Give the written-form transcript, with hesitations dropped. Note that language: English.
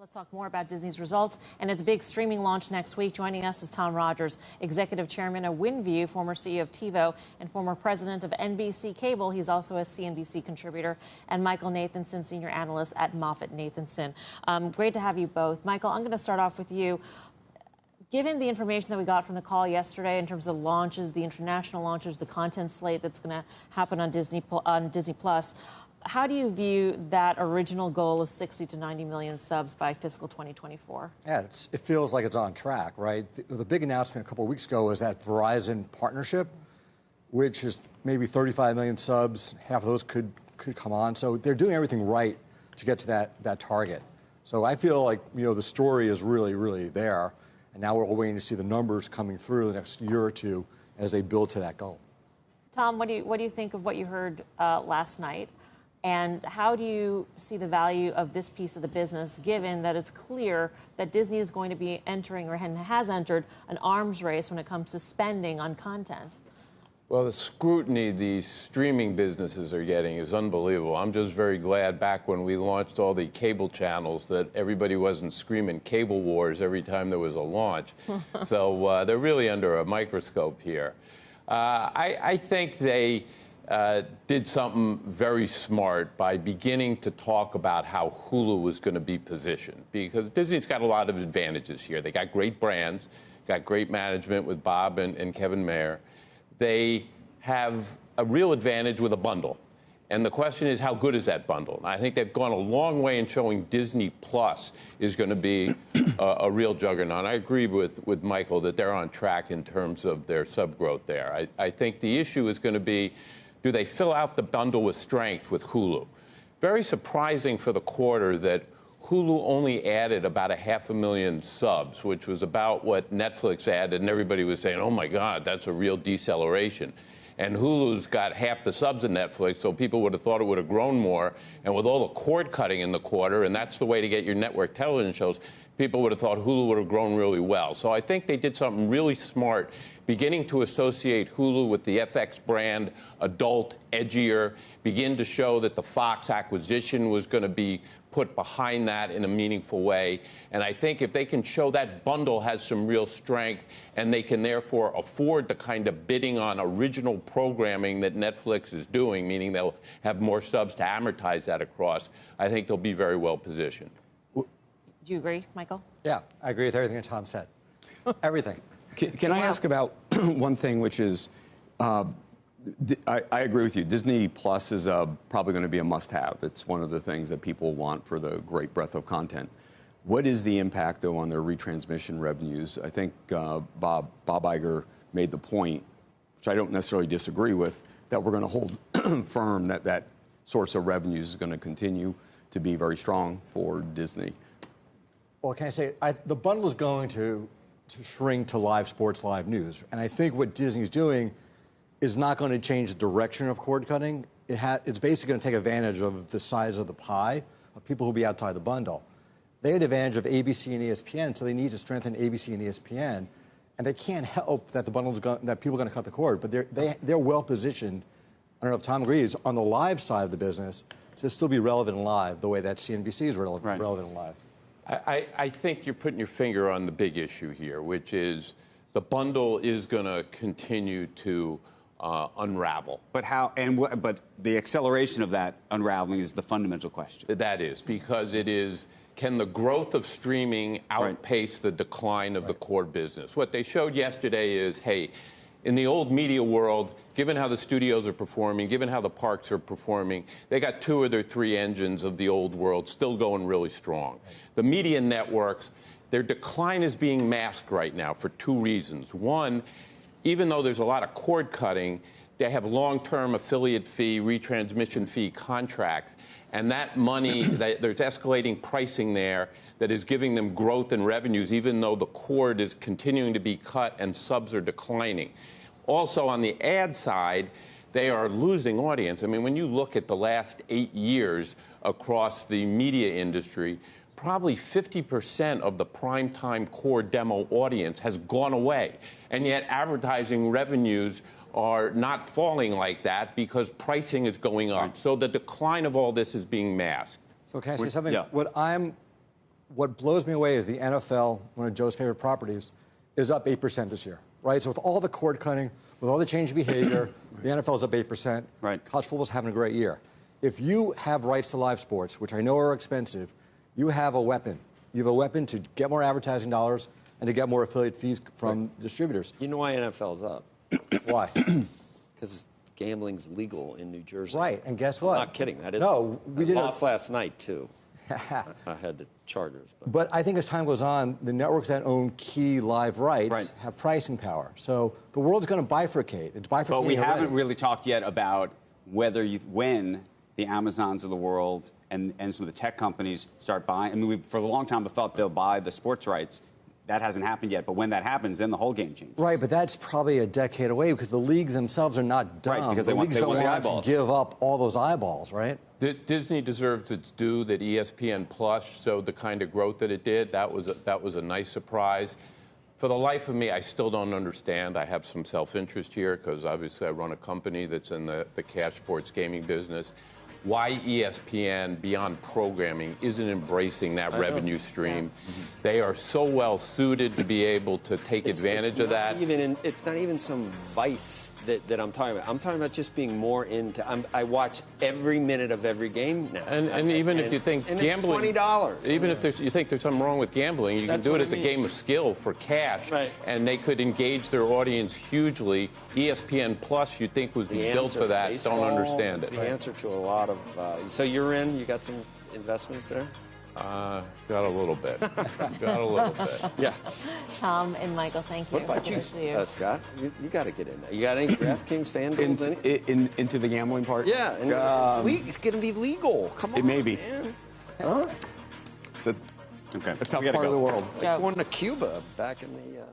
Let's talk more about Disney's results and its big streaming launch next week. Joining us is Tom Rogers, Executive Chairman of WinView, former CEO of TiVo, and former President of NBC Cable. He's also a CNBC contributor. And Michael Nathanson, Senior Analyst at MoffettNathanson. Great to have you both. Michael, I'm going to start off with you. Given the information that we got from the call yesterday in terms of launches, the international launches, the content slate that's going to happen on Disney Plus, how do you view that original goal of 60 to 90 million subs by fiscal 2024? Yeah, it feels like it's on track, right? The big announcement a couple of weeks ago was that Verizon partnership, which is maybe 35 million subs. Half of those could come on. So they're doing everything right to get to that target. So I feel like, the story is really, really there. And now we're all waiting to see the numbers coming through the next year or two as they build to that goal. Tom, what do you think of what you heard last night? And how do you see the value of this piece of the business, given that it's clear that Disney is going to be entering or has entered an arms race when it comes to spending on content? Well, the scrutiny these streaming businesses are getting is unbelievable. I'm just very glad back when we launched all the cable channels that everybody wasn't screaming cable wars every time there was a launch. So they're really under a microscope here. I think they did something very smart by beginning to talk about how Hulu was going to be positioned, because Disney's got a lot of advantages here. They got great brands, got great management with Bob and Kevin Mayer. They have a real advantage with a bundle. And the question is, how good is that bundle? And I think they've gone a long way in showing Disney Plus is going to be a real juggernaut. I agree with Michael that they're on track in terms of their sub growth there. I think the issue is going to be, do they fill out the bundle with strength with Hulu? Very surprising for the quarter that Hulu only added about 500,000 subs, which was about what Netflix added, and everybody was saying, oh my God, that's a real deceleration. And Hulu's got half the subs of Netflix, so people would have thought it would have grown more. And with all the cord cutting in the quarter, and that's the way to get your network television shows, people would have thought Hulu would have grown really well. So I think they did something really smart, beginning to associate Hulu with the FX brand, adult, edgier, begin to show that the Fox acquisition was going to be put behind that in a meaningful way. And I think if they can show that bundle has some real strength and they can therefore afford the kind of bidding on original programming that Netflix is doing, meaning they'll have more subs to amortize that across, I think they'll be very well positioned. Do you agree, Michael? Yeah, I agree with everything that Tom said. Everything. Can I ask about one thing, which is, I agree with you. Disney Plus is probably going to be a must-have. It's one of the things that people want for the great breadth of content. What is the impact, though, on their retransmission revenues? I think Bob Iger made the point, which I don't necessarily disagree with, that we're going to hold firm that source of revenues is going to continue to be very strong for Disney. Well, can I say, the bundle is going to shrink to live sports, live news. And I think what Disney's doing is not going to change the direction of cord cutting. It's basically going to take advantage of the size of the pie of people who will be outside the bundle. They have the advantage of ABC and ESPN, so they need to strengthen ABC and ESPN. And they can't help that that people are going to cut the cord. But they're well positioned, I don't know if Tom agrees, on the live side of the business to still be relevant in live the way that CNBC is relevant in live. I think you're putting your finger on the big issue here, which is the bundle is going to continue to unravel. But how? But the acceleration of that unraveling is the fundamental question. That is, because it is, can the growth of streaming outpace the decline of the core business? What they showed yesterday is, hey, in the old media world, given how the studios are performing, given how the parks are performing, they got 2 or 3 engines of the old world still going really strong. The media networks, their decline is being masked right now for 2 reasons. One, even though there's a lot of cord cutting, they have long-term affiliate fee, retransmission fee contracts, and that money, there's escalating pricing there that is giving them growth in revenues, even though the cord is continuing to be cut and subs are declining. Also, on the ad side, they are losing audience. I mean, when you look at the last 8 years across the media industry, probably 50% of the primetime core demo audience has gone away. And yet advertising revenues are not falling like that because pricing is going up. So the decline of all this is being masked. So can I say something? Yeah. What I'm what blows me away is the NFL, one of Joe's favorite properties, is up 8% this year, right? So with all the cord cutting, with all the change in behavior, the NFL is up 8%. Right. College football's having a great year. If you have rights to live sports, which I know are expensive, you have a weapon. You have a weapon to get more advertising dollars and to get more affiliate fees from distributors. You know why NFL's up? Why? Because gambling's legal in New Jersey. Right, and guess what? I'm not kidding. That is. No, we did lost last night too. I had the Chargers. But I think as time goes on, the networks that own key live rights have pricing power. So the world's going to bifurcate. It's bifurcating. But we already. haven't really talked yet about when the Amazons of the world and some of the tech companies start buying. I mean, we for a long time have thought they'll buy the sports rights. That hasn't happened yet. But when that happens, then the whole game changes. Right, but that's probably a decade away because the leagues themselves are not dumb. Right, because the they want leagues the don't want eyeballs. to give up all those eyeballs, right? Disney deserves its due that ESPN Plus showed the kind of growth that it did. That was a nice surprise. For the life of me, I still don't understand. I have some self-interest here because obviously I run a company that's in the cash sports gaming business. Why ESPN, beyond programming, isn't embracing that revenue stream. Yeah. They are so well suited to be able to take advantage of that. It's not even some vice that I'm talking about. I'm talking about just being more into. I watch every minute of every game now. And even if you think gambling, it's $20. Even if you think there's something wrong with gambling, you can do it as a game of skill for cash, and they could engage their audience hugely. ESPN Plus, you'd think was built for that. Baseball, Don't understand it. It's the answer to a lot of. So you're in. You got some investments there. Got a little bit. Got a little bit. Yeah. Tom and Michael, thank you. What about you, Scott? You got to get in there. You got any DraftKings fan into the gambling part? Yeah, and it's going to be legal. Come on, it may be. Man. Huh? It's a tough part of the world. Like going to Cuba back in the.